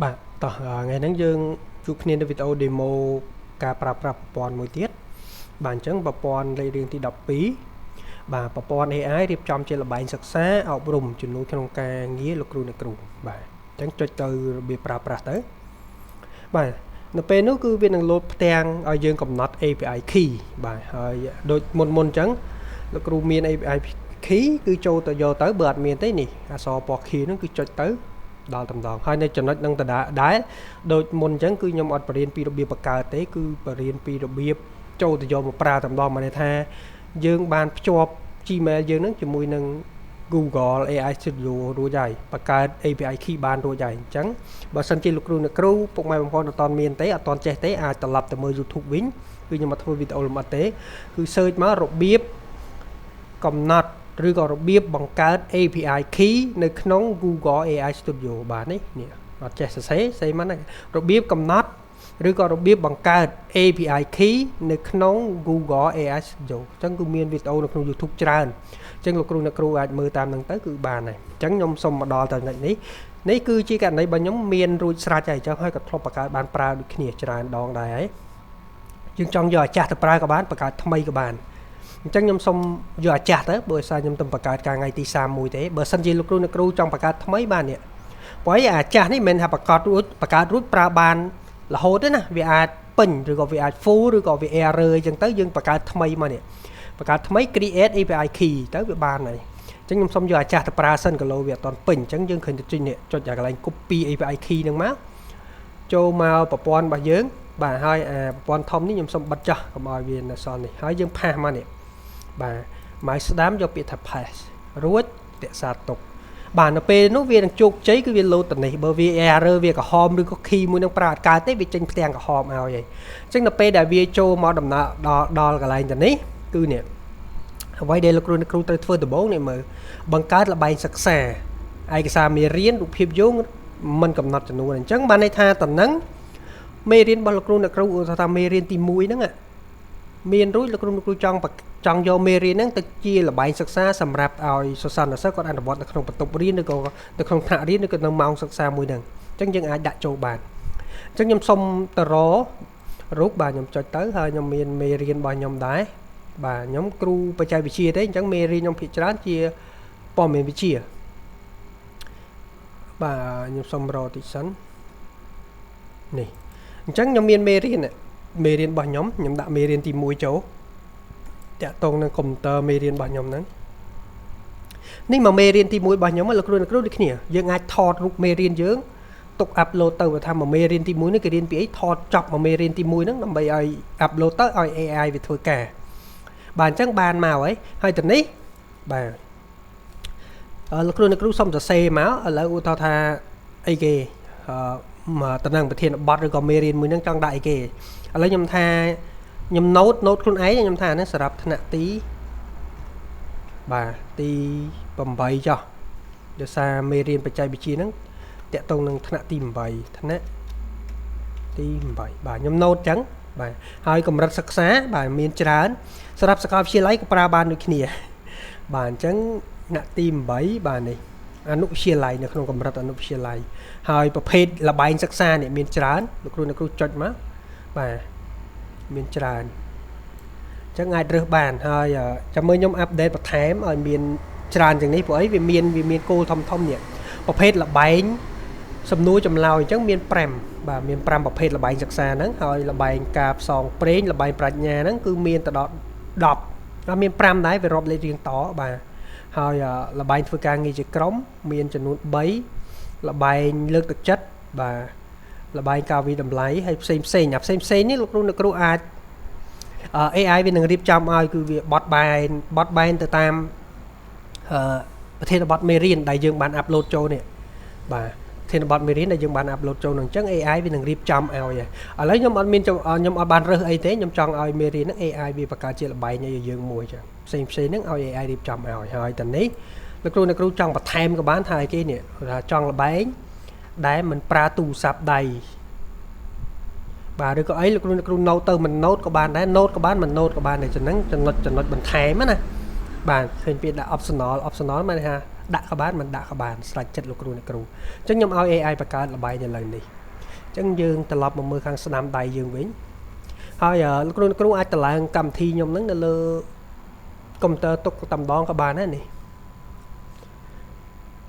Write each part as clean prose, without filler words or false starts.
បាទតោះថ្ងៃហ្នឹងយើងជួបគ្នានៅវីដេអូ demo ការប្រើប្រាស់ប្រព័ន្ធមួយទៀតបាទអញ្ចឹងប្រព័ន្ធលេខរៀងទី12បាទប្រព័ន្ធ AI រៀបចំជាល្បែងសិក្សាអប់រំជំនួយក្នុងការងារលោកគ្រូអ្នកគ្រូបាទអញ្ចឹងចុចទៅរបៀបប្រើប្រាស់ទៅបាទនៅពេលនោះគឺវានឹងលោតផ្ទាំងឲ្យយើងកំណត់ API key បាទហើយដូចមុនអញ្ចឹងលោកគ្រូមាន API key គឺចូលទៅយកទៅបើអត់មានទេនេះអក្សរពណ៌ key ហ្នឹងគឺចុចទៅដល់តម្ដងហើយនៅចំណុចនឹងដដែលដូចមុនអញ្ចឹងគឺខ្ញុំអត់បរៀនពីរបៀបបង្កើតទេគឺបរៀនពីរបៀបចូលទៅយកមកប្រើតម្ដងមកន័យថាយើងបានភ្ជាប់ Gmail យើងនឹងជាមួយនឹង Google AI Studio រួចហើយបង្កើត API key បានរួចហើយអញ្ចឹងបើសិនជាលោកគ្រូអ្នកគ្រូពុកម៉ែបងប្អូនអត់ទាន់មានទេអត់ទាន់ចេះទេអាចត្រឡប់ទៅមើល YouTube វិញគឺខ្ញុំមកធ្វើវីដេអូលម្អិតទេគឺ search មករបៀបកំណត់ឬក៏របៀបបង្កើត API key នៅក្នុង Google AI Studio បាទនេះអត់ចេះសរសេរមិនហ្នឹងរបៀបកំណត់ឬក៏របៀបបង្កើត API key នៅក្នុង Google AI Studio អញ្ចឹងគឺមានវីដេអូនៅក្នុង YouTube ច្រើនអញ្ចឹងលោកគ្រូអ្នកគ្រូអាចមើលតាមហ្នឹងទៅគឺបានហើយអញ្ចឹងខ្ញុំសូមមកដល់ទៅនេះគឺជាករណីរបស់ខ្ញុំមានរួចស្រេចហើយអញ្ចឹងហើយក៏ធ្លាប់បង្កើតបានប្រើដូចគ្នាច្រើនដងដែរហើយយើងចង់យកអាចាស់ទៅប្រើក៏បានបង្កើតថ្មីក៏បានអញ្ចឹងខ្ញុំសូមយកអាចាស់ទៅបើសារខ្ញុំទៅបង្កើតការថ្ងៃទី31ទេបើសិនជាលោកគ្រូអ្នកគ្រូចង់បង្កើតថ្មីបាននេះព្រោះអាចាស់នេះមិនថាបង្កើតរួចប្រើបានរហូតទេណាវាអាចពេញឬក៏វាអាច full ឬក៏វា error អញ្ចឹងទៅយើងបង្កើតថ្មីមកនេះបង្កើតថ្មី create API key ទៅវាបានហើយអញ្ចឹងខ្ញុំសូមយកអាចាស់ទៅប្រើសិនកន្លោវាអត់ទាន់ពេញអញ្ចឹងយើងឃើញទៅចុចអាកន្លែង copy API key ហ្នឹងមកចូលមកប្រព័ន្ធរបស់យើងបាទហើយប្រព័ន្ធធំនេះខ្ញុំសូមបិទចោះកុំឲ្យវានៅសល់នេះហើយយើងផាសមកនេះបាទមកស្ដាំយកពាក្យថា pass រួចរក្សាទុកបាទនៅពេលនោះវានឹងជោគជ័យគឺវាលោតទៅនេះបើវា error វាក្រហមឬក៏ key មួយនឹងប្រើអត់កើតទេវាចេញផ្ទាំងក្រហមឲ្យហើយអញ្ចឹងនៅពេលដែលវាចូលមកដំណើរដល់កន្លែងទៅនេះគឺនេះអ្វីដែលលោកគ្រូត្រូវធ្វើដំបូងនេះមើលបង្កើតល្បែងសិក្សាឯកសារមេរៀនរូបភាពយោងមិនកំណត់ចំនួនអញ្ចឹងបានន័យថាតំណឹងមេរៀនរបស់លោកគ្រូអ្នកគ្រូថាមេរៀនទី1ហ្នឹងមានរួចលោកគ្រូចង់យកមេរៀនហ្នឹងទៅជាល្បែងសិក្សាសម្រាប់ឲ្យសិស្សនិស្សិតគាត់អនុវត្តនៅក្នុងបន្ទប់រៀនឬក៏នៅក្នុងថ្នាក់រៀនឬក៏នៅម៉ោងសិក្សាមួយហ្នឹងអញ្ចឹងយើងអាចដាក់ចូលបានអញ្ចឹងខ្ញុំសុំទៅររូបបាទខ្ញុំចុចទៅហើយខ្ញុំមានមេរៀនរបស់ខ្ញុំដែរបាទខ្ញុំគ្រូបច្ចេកវិទ្យាទេអញ្ចឹងមេរៀនខ្ញុំភាគច្រើនជាព័ត៌មានវិទ្យាបាទខ្ញុំសុំរកតិចសិននេះអញ្ចឹងខ្ញុំមានមេរៀនរបស់ខ្ញុំដាក់មេរៀនទី1ចូលតាក់ទងនឹងកុំព្យូទ័រមេរៀនរបស់ខ្ញុំហ្នឹងនេះមកមេរៀនទី1របស់ខ្ញុំលោកគ្រូអ្នកគ្រូដូចគ្នាយើងអាចថតរូបមេរៀនយើងទុកអាប់ឡូតទៅថាមកមេរៀនទី1នេះគេរៀនពីអីថតចប់មកមេរៀនទី1ហ្នឹងដើម្បីឲ្យអាប់ឡូតទៅឲ្យ AI វាធ្វើការបាទអញ្ចឹងបានមកហើយទៅនេះបាទលោកគ្រូអ្នកគ្រូសុំសរសេរមកឥឡូវឧទាហរណ៍ថាអីគេមកតំណែងប្រធានបទឬក៏មេរៀនមួយហ្នឹងចង់ដាក់អីគេឥឡូវខ្ញុំថាខ្ញុំ note ខ្លួនឯងខ្ញុំថាហ្នឹងសម្រាប់ថ្នាក់ទី8ចុះដោយសារមេរៀនបច្ចេកវិទ្យាហ្នឹងតាក់ទងនឹងថ្នាក់ទី8ថ្នាក់ទី8បាទខ្ញុំ note ចឹងបាទហើយកម្រិតសិក្សាបាទមានច្រើនសម្រាប់សាកលវិទ្យាល័យក៏ប្រើបានដូចគ្នាបាទអញ្ចឹងថ្នាក់ទី8បាទនេះអនុវិទ្យាល័យនៅក្នុងកម្រិតអនុវិទ្យាល័យហើយប្រភេទលបែងសិក្សានេះមានច្រើនលោកគ្រូអ្នកគ្រូចុចមកបាទមានច្រើនអញ្ចឹងអាចរើសបានហើយចាំមើលខ្ញុំអាប់ដេតបន្ថែមឲ្យមានច្រើនជាងនេះព្រោះអីវាមានគោលធំនេះប្រភេទលបែងសំណួរចម្លើយអញ្ចឹងមាន5បាទមាន5ប្រភេទលបែងសិក្សាហ្នឹងហើយលបែងការផ្សងព្រេងលបែងប្រាជ្ញាហ្នឹងគឺមានទៅដល់10ហើយមាន5ដែរវារាប់លេខរៀងតបាទហើយលបែងធ្វើការងារជាក្រុមមានចំនួន3លបែងលើកទឹកចិត្តបាទលបែងការវិតម្លៃហើយផ្សេងនេះលោកគ្រូអ្នកគ្រូអាចAI វានឹងរៀបចំឲ្យគឺវាបត់បែនទៅតាមប្រធានបទមេរៀនដែលយើងបានអាប់ឡូតចូលនេះបាទប្រធានបទមេរៀនដែលយើងបានអាប់ឡូតចូលនោះអញ្ចឹង AI វានឹងរៀបចំឲ្យឥឡូវខ្ញុំអត់បានរើសអីទេខ្ញុំចង់ឲ្យមេរៀនហ្នឹង AI វាបង្កើតជាល្បែងឲ្យយើងមួយចឹងផ្សេងហ្នឹងឲ្យ AI រៀបចំឲ្យហើយតនេះលោកគ្រូអ្នកគ្រូចង់បន្ថែមក៏បានថាគេនេះចង់ល្បែងដែលមិនប្រើទូរស័ព្ទដៃបាទឬក៏អីលោកគ្រូ note ទៅមិន note ក៏បានដែរ note ក៏បានមិន note ក៏បានតែចំណុចបន្ថែមណា បាទឃើញពាក្យដាក់ optional មានថាដាក់ក៏បានមិនដាក់ក៏បានស្រេចចិត្តលោកគ្រូអ្នកគ្រូអញ្ចឹងខ្ញុំឲ្យ AI បង្កើតល្បែងនៅលើនេះអញ្ចឹងយើងត្រឡប់មកមើលខាងស្ដាំដៃយើងវិញហើយលោកគ្រូអ្នកគ្រូអាចតម្លើងកម្មវិធីខ្ញុំហ្នឹងនៅលើកុំព្យូទ័រទុកតែម្ដងក៏បានដែរនេះ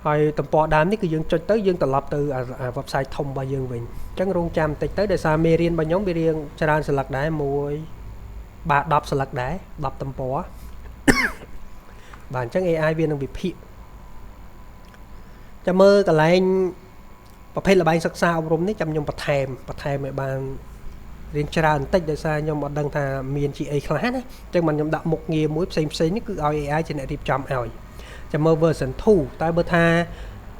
ហើយតំព័រដើមនេះគឺយើងចុចទៅយើងត្រឡប់ទៅwebsite ធំរបស់យើងវិញអញ្ចឹងរងចាំបន្តិចទៅដោយសារមេរៀនរបស់ខ្ញុំវារៀងច្រើនស្លឹកដែរ1បាទ10ស្លឹកដែរ10តំព័របាទអញ្ចឹង AI វានឹងវិភាគចាំមើលកន្លែងប្រភេទល្បែងសិក្សាអប់រំនេះចាំខ្ញុំបន្ថែមឲ្យបានរៀនច្រើនបន្តិចដោយសារខ្ញុំអត់ដឹងថាមានជាអីខ្លះណាអញ្ចឹងមិនខ្ញុំដាក់មុខងារមួយផ្សេងនេះគឺឲ្យ AI ជាអ្នករៀបចំឲ្យចាំមើល version 2តែបើថា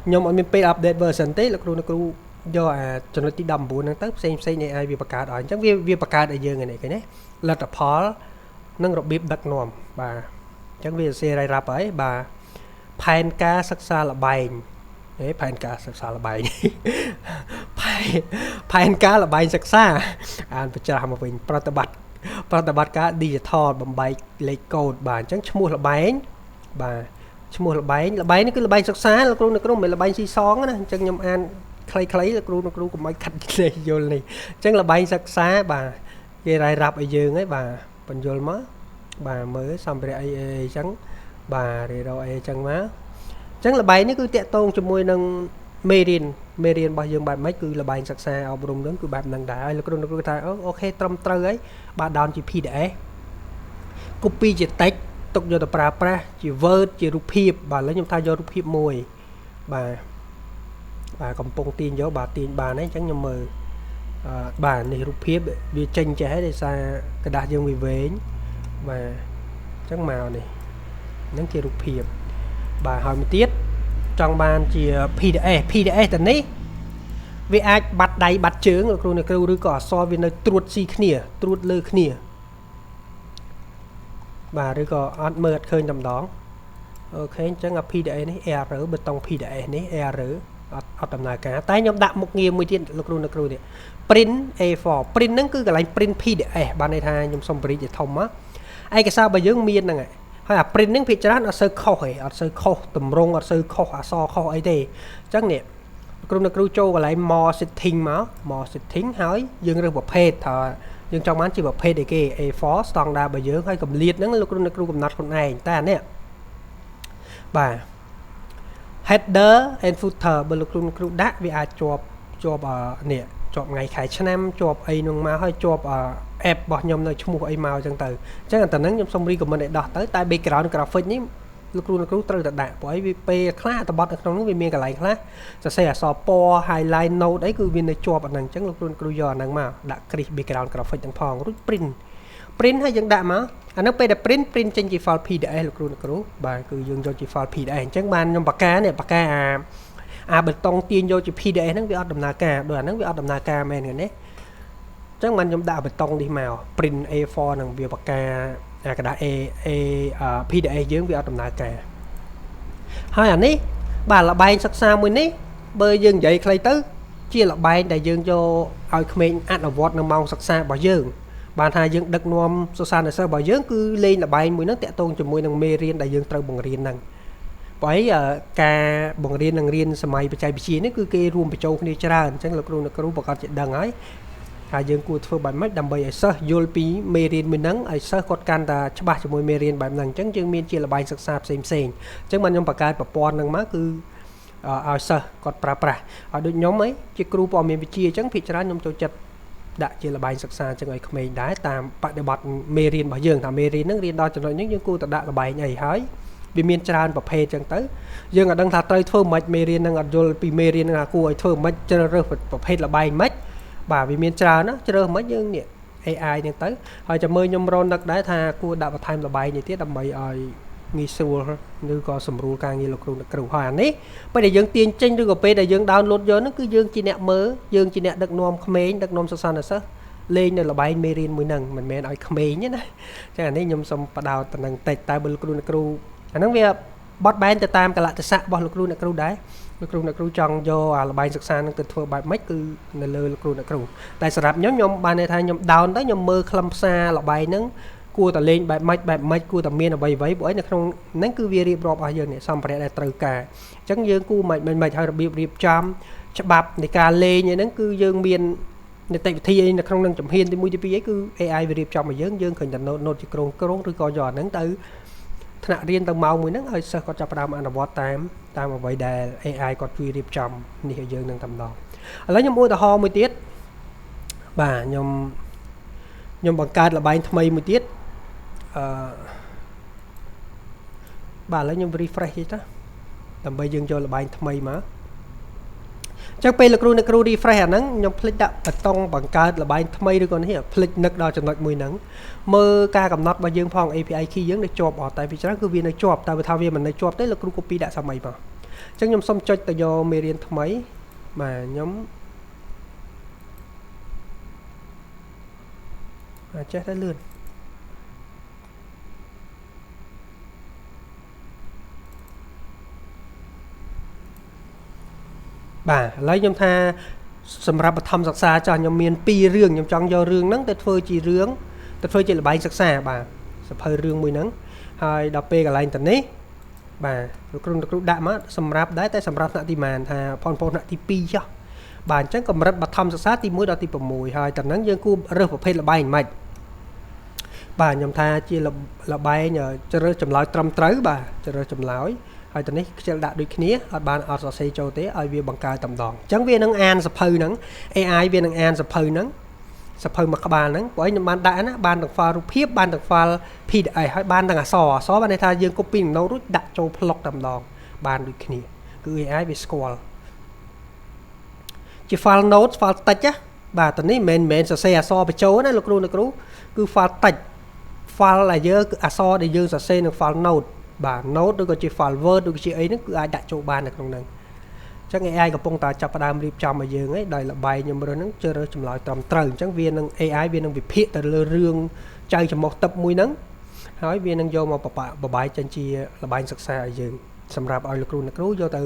ខ្ញុំអត់មានពេល update version ទេលោកគ្រូអ្នកគ្រូយកចំណុចទី19ហ្នឹងទៅផ្សេង AI វាបង្កើតឲ្យអញ្ចឹងវាបង្កើតឲ្យយើងនេះឃើញទេលទ្ធផលនិងរបៀបដឹកនាំបាទអញ្ចឹងវាសរសេររ៉ាប់ហើយបាទផែនការសិក្សាល្បែងផែនការសិក្សាល្បែងផែនការល្បែងសិក្សាអានប្រច្រាស់មកវិញប្រតិបត្តិការ digital បំបែកលេខកូដបាទអញ្ចឹងឈ្មោះល្បែងបាទឈ្មោះល្បែងនេះគឺល្បែងសិក្សាលោកគ្រូអ្នកគ្រូមិនល្បែងស៊ីសងណាអញ្ចឹងខ្ញុំអានខ្លីៗលោកគ្រូអ្នកគ្រូកុំឲ្យខាត់លេខយល់នេះអញ្ចឹងល្បែងសិក្សាបាទគេរ៉ាយរ៉ាប់ឲ្យយើងហើយបាទបញ្យល់មកបាទមើលសម្ភារៈអីអញ្ចឹងបាទរៀបអីអញ្ចឹងមកអញ្ចឹងល្បែងនេះគឺតាក់ទងជាមួយនឹងមេរៀនរបស់យើងបែបម៉េចគឺល្បែងសិក្សាអប់រំហ្នឹងគឺបែបហ្នឹងដែរហើយលោកគ្រូអ្នកគ្រូថាអូខេត្រឹមត្រូវហើយបាទ down ជា PDF copy ជា text ទុកយកទៅប្រើប្រាស់ជា Word ជារូបភាពបាទឥឡូវខ្ញុំថាយករូបភាពមួយបាទកំពុងទាញយកបាទទាញបានហើយអញ្ចឹងខ្ញុំមើលបាទនេះរូបភាពវាចេញចេះហើយដោយសារกระดาษយើងវាវែងបាទអញ្ចឹងមកនេះហ្នឹងជារូបភាពបាទហើយមួយទៀតចង់បានជា PDF ទៅនេះវាអាចបាត់ដៃបាត់ជើងលោកគ្រូអ្នកគ្រូឬក៏អក្សរវានៅត្រួតស៊ីគ្នាត្រួតលើគ្នាបាទឬក៏អត់មើលអត់ឃើញតែម្ដងអូខេអញ្ចឹងអា PDF នេះ error ប៊ូតុង PDF នេះ error អត់ដំណើរការតែខ្ញុំដាក់មុខងារមួយទៀតលោកគ្រូអ្នកគ្រូនេះ print A4 print ហ្នឹងគឺកន្លែង print PDF បានន័យថាខ្ញុំសុំបរិយាធំមកឯកសាររបស់យើងមានហ្នឹងហើយអា print ហ្នឹងភាគច្រើនអត់សូវខុសទេអត់សូវខុសតម្រងអត់សូវខុសអក្សរខុសអីទេអញ្ចឹងនេះគ្រូអ្នកគ្រូចូលកន្លែង more setting មក more setting ហើយយើងរើសប្រភេទថាយើងចង់បានជាប្រភេទអីគេ A4 standard របស់យើងហើយកម្រិតហ្នឹងលោកគ្រូអ្នកគ្រូកំណត់ខ្លួនឯងតែអានេះបាទ header and footer បើលោកគ្រូអ្នកគ្រូដាក់វាអាចជាប់នេះជាប់ថ្ងៃខែឆ្នាំជាប់អីនឹងមកហើយជាប់app របស់ខ្ញុំនៅឈ្មោះអីមកអញ្ចឹងទៅអញ្ចឹងអាទៅហ្នឹងខ្ញុំសុំ recommend ឲ្យដោះទៅតែ background graphic នេះលោកគ្រូអ្នកគ្រូត្រូវតែដាក់ព្រោះអីវាពេលខ្លះតបត់នៅក្នុងនោះវាមានកន្លែងខ្លះសរសេរអក្សរពណ៌ highlight note អីគឺវានៅជាប់អាហ្នឹងអញ្ចឹងលោកគ្រូអ្នកគ្រូយកអាហ្នឹងមកដាក់ crease background graphic ទាំងផងរួច print ហើយយើងដាក់មកអាហ្នឹងពេលដែល print ចេញជា file PDF លោកគ្រូអ្នកគ្រូបាទគឺយើងយកជា file PDF អញ្ចឹងបានខ្ញុំបកកានេះបកកាអាបេតុងទាញយកជា PDF ហ្នឹងវាអត់ដំណើរការដោយអាហ្នឹងវាអត់ដំណើរការមែនទេណាអញ្ចឹងបានខ្ញុំដាក់បេតុងនេះមក print A4 ហ្នឹងវាបកកាអាกระดาษ PDF យើងវាអត់ដំណើរការហើយអានេះបាទល្បែងសិក្សាមួយនេះបើយើងនិយាយខ្លីទៅជាល្បែងដែលយើងយកឲ្យក្មេងអនុវត្តនៅម៉ោងសិក្សារបស់យើងបានថាយើងដឹកនាំសិស្សានុសិស្សរបស់យើងគឺលេងល្បែងមួយហ្នឹងតាក់ទងជាមួយនឹងមេរៀនដែលយើងត្រូវបង្រៀនហ្នឹងព្រោះការបង្រៀននឹងរៀនសម័យបច្ចេកវិទ្យានេះគឺគេរួមបញ្ចូលគ្នាច្រើនអញ្ចឹងលោកគ្រូអ្នកគ្រូប្រកាសជាដឹងហើយថាយើងគួរធ្វើបែបម៉េចដើម្បីឲ្យសិស្សយល់ពីមេរៀនមួយហ្នឹងឲ្យសិស្សគាត់កាន់តែច្បាស់ជាមួយមេរៀនបែបហ្នឹងអញ្ចឹងយើងមានជាល្បែងសិក្សាផ្សេងអញ្ចឹងបានខ្ញុំបង្កើតប្រព័ន្ធហ្នឹងមកគឺឲ្យសិស្សគាត់ប្រើប្រាស់ឲ្យដូចខ្ញុំជាគ្រូព័ត៌មានវិទ្យាអញ្ចឹងភាគច្រើនខ្ញុំចូលចិត្តដាក់ជាល្បែងសិក្សាអញ្ចឹងឲ្យក្មេងដែរតាមបដិបត្តិមេរៀនរបស់យើងថាមេរៀនហ្នឹងរៀនដល់ចំណុចហ្នឹងយើងគួរតែដាក់ល្បែងអីហើយវាមានច្រើនប្រភេទអញ្ចឹងទៅយើងអត់ដឹងថាត្រូវធ្វើមិនមេរៀនហ្នឹងអត់យល់ពីមេរៀនហ្នឹងគួរឲ្យធ្វើមិនជ្រើសរើសប្រភេទល្បែងមិនបាទវាមានច្រើនណាជ្រើសមិនយើងនេះ AI ហ្នឹងទៅហើយចាំមើលខ្ញុំរនឹកដែរថាគួរដាក់បន្ថែមល្បែងនេះទៀតដើម្បីឲ្យងាយស្រួលឬក៏សម្រួលការងារលោកគ្រូអ្នកគ្រូហើយអានេះពេលដែលយើងទាញចេញឬក៏ពេលដែលយើង download យកហ្នឹងគឺយើងជាអ្នកមើលយើងជាអ្នកដឹកនាំក្មេងដឹកនាំសិស្សានុសិស្សលេងនៅល្បែងមេរៀនមួយហ្នឹងមិនមែនឲ្យក្មេងទេណាចឹងអានេះខ្ញុំសូមបដោតទៅនឹងតិចតែបើលោកគ្រូអ្នកគ្រូអាហ្នឹងវាបត់បែនទៅតាមកលៈទេសៈរបស់លោកគ្រូអ្នកគ្រូដែរលោកគ្រូអ្នកគ្រូចង់យកអាល្បែងសិក្សាហ្នឹងទៅធ្វើបែបម៉េចគឺនៅលើលោកគ្រូអ្នកគ្រូតែសម្រាប់ខ្ញុំបានន័យថាខ្ញុំ down ទៅខ្ញុំមើលខ្លឹមសារល្បែងហ្នឹង គួរតែលេងបែបម៉េចគួរតែមានអ្វីព្រោះឯនៅក្នុងហ្នឹងគឺវារៀបរាប់របស់យើងនេះសម្ភារៈដែលត្រូវការអញ្ចឹងយើងគួរមិនឲ្យរបៀបរៀបចំច្បាប់នៃការលេងហ្នឹងគឺយើងមាននីតិវិធីនៅក្នុងនឹងជំហានទី1ទី2អីគឺ AI វារៀបចំឲ្យយើងឃើញតែ note ជាក្រុងឬក៏យកអាហ្នឹងទៅថ្នាក់រៀនទៅម៉ោងមួយហ្នឹងឲ្យសិស្សគាត់ចាប់ផ្ដើមអនុវត្តតាមអ្វីដែល AI គាត់ជួយរៀបចំនេះឲ្យយើងនឹងតែម្ដងឥឡូវខ្ញុំឧទាហរណ៍មួយទៀតបាទខ្ញុំបង្កើតល្បែងថ្មីមួយទៀតបាទឥឡូវខ្ញុំ refresh តិចទៅដើម្បីយើងយកល្បែងថ្មីមកអញ្ចឹងពេលលោកគ្រូ refresh អាហ្នឹងខ្ញុំភ្លេចដាក់បតុងបង្កើតល្បែងថ្មីឬក៏នេះភ្លេចនឹកដល់ចំណុចមួយហ្នឹងមើលការកំណត់របស់យើងផង API key យើងនៅជាប់អត់តែពីច្រើនគឺវានៅជាប់តែបើថាវាមិននៅជាប់ទេលោកគ្រូ copy ដាក់សម័យមកអញ្ចឹងខ្ញុំសុំចុចទៅយកមេរៀនថ្មីបាទខ្ញុំចេះតែលឿនបាទឥឡូវខ្ញុំថាសម្រាប់បឋមសិក្សាចាស់ខ្ញុំមាន2រឿងខ្ញុំចង់យករឿងហ្នឹងទៅធ្វើជារឿងទៅធ្វើជាល្បែងសិក្សាបាទសភៅរឿងមួយហ្នឹងហើយដល់ពេលកន្លែងទៅនេះបាទលោកគ្រូដាក់មកសម្រាប់ដែរតែសម្រាប់ថ្នាក់ទីម៉ានថាបងប្អូនថ្នាក់ទី2ចុះបាទអញ្ចឹងកម្រិតបឋមសិក្សាទី1ដល់ទី6ហើយតើហ្នឹងយើងគួររើសប្រភេទល្បែងមិនបាទខ្ញុំថាជាល្បែងជ្រើសចម្លើយត្រឹមត្រូវបាទជ្រើសចម្លើយហើយតនេះខ្ជិលដាក់ដូចគ្នាអត់បានអត់សរសេរចូលទេឲ្យវាបង្កើតតែម្ដងអញ្ចឹងវានឹងអានសភៅហ្នឹង AI វានឹងអានសភៅហ្នឹងសភៅមួយក្បាលហ្នឹងព្រោះខ្ញុំបានដាក់ណាបានទាំង file រូបភាពបានទាំង file PDF ហើយបានទាំងអក្សរបានន័យថាយើង copy នៅរួចដាក់ចូល block តែម្ដងបានដូចគ្នាគឺ AI វាស្គាល់ជា file note file text ណាបាទតនេះមិនមែនសរសេរអក្សរបញ្ចូលណាលោកគ្រូគឺ file text file ដែលយើងអក្សរដែលយើងសរសេរនៅ file note បាទ note ឬក៏ជា file word ឬក៏ជាអីហ្នឹងគឺអាចដាក់ចូលបាននៅក្នុងហ្នឹងអញ្ចឹង AI កំពុងតែចាប់ផ្ដើមរៀបចំឲ្យយើងឯងដោយល្បែងខ្ញុំរើសហ្នឹងជ្រើសចម្លើយត្រឹមត្រូវអញ្ចឹងវានឹង AI វានឹងវិភាគទៅលើរឿងចៅចំមុះទឹកមួយហ្នឹងហើយវានឹងយកមកបបាយចេញជាល្បែងសិក្សាឲ្យយើងសម្រាប់ឲ្យលោកគ្រូយកទៅឲ្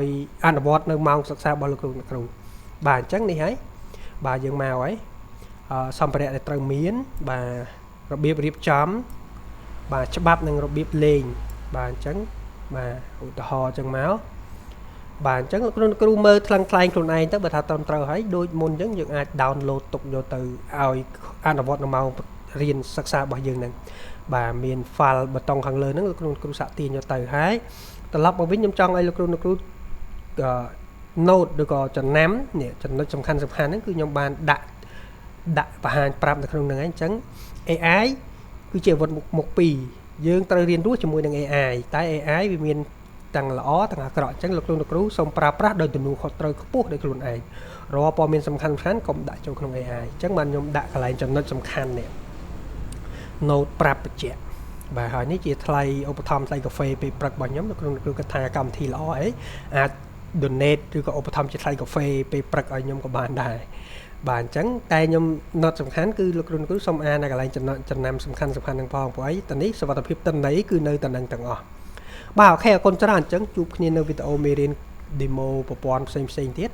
យអនុវត្តនៅម៉ោងសិក្សារបស់លោកគ្រូបាទអញ្ចឹងនេះហើយបាទយើងមកហើយសម្ភារៈដែលត្រូវមានបាទរបៀបរៀបចំបាទច្បាប់និងរបៀបលេងបាទអញ្ចឹងបាទឧទាហរណ៍អញ្ចឹងមកបាទអញ្ចឹងគ្រូមើលថ្លឹងថ្លែងខ្លួនឯងទៅបើថាត្រឹមត្រូវហើយដូចមុនអញ្ចឹងយើងអាច download ទុកយកទៅឲ្យអនុវត្តនៅម៉ោងរៀនសិក្សារបស់យើងហ្នឹងបាទមាន file បតុងខាងលើហ្នឹងលោកគ្រូសាក់ទាញយកទៅហើយត្រឡប់មកវិញខ្ញុំចង់ឲ្យលោកគ្រូnote ឬក៏ចំណាំនេះចំណុចសំខាន់ហ្នឹងគឺខ្ញុំបានដាក់បង្ហាញប្រាប់នៅក្នុងហ្នឹងហើយអញ្ចឹង AI គឺជាអាវុធមុខ2យើងត្រូវរៀនរស់ជាមួយនឹង AI តែ AI វាមានទាំងល្អទាំងអាក្រក់អញ្ចឹងលោកគ្រូសូមប្រើប្រាស់ដោយទំនួលខុសត្រូវខ្ពស់ដោយខ្លួនឯងរាល់ព័ត៌មានសំខាន់កុំដាក់ចូលក្នុង AI អញ្ចឹងបានខ្ញុំដាក់កន្លែងចំណុចសំខាន់នេះ note ប្រាប់បញ្ជាក់បាទហើយនេះជាថ្លៃឧបត្ថម្ភថ្លៃកាហ្វេពេលព្រឹករបស់ខ្ញុំលោកគ្រូគិតថាកម្មវិធីល្អអីអាច donate ឬក៏ឧបត្ថម្ភជាថ្លៃកាហ្វេពេលព្រឹកឲ្យខ្ញុំក៏បានដែរបាទអញ្ចឹងតែខ្ញុំ note សំខាន់គឺលោកគ្រូសូមអាននៅកន្លែងចំណាំសំខាន់ហ្នឹងផងព្រោះអីតនេះសុវត្ថិភាពតន័យគឺនៅតែនឹងទាំងអស់បាទអូខេអរគុណច្រើនអញ្ចឹងជួបគ្នានៅវីដេអូមេរៀន demo ប្រព័ន្ធផ្សេងទៀត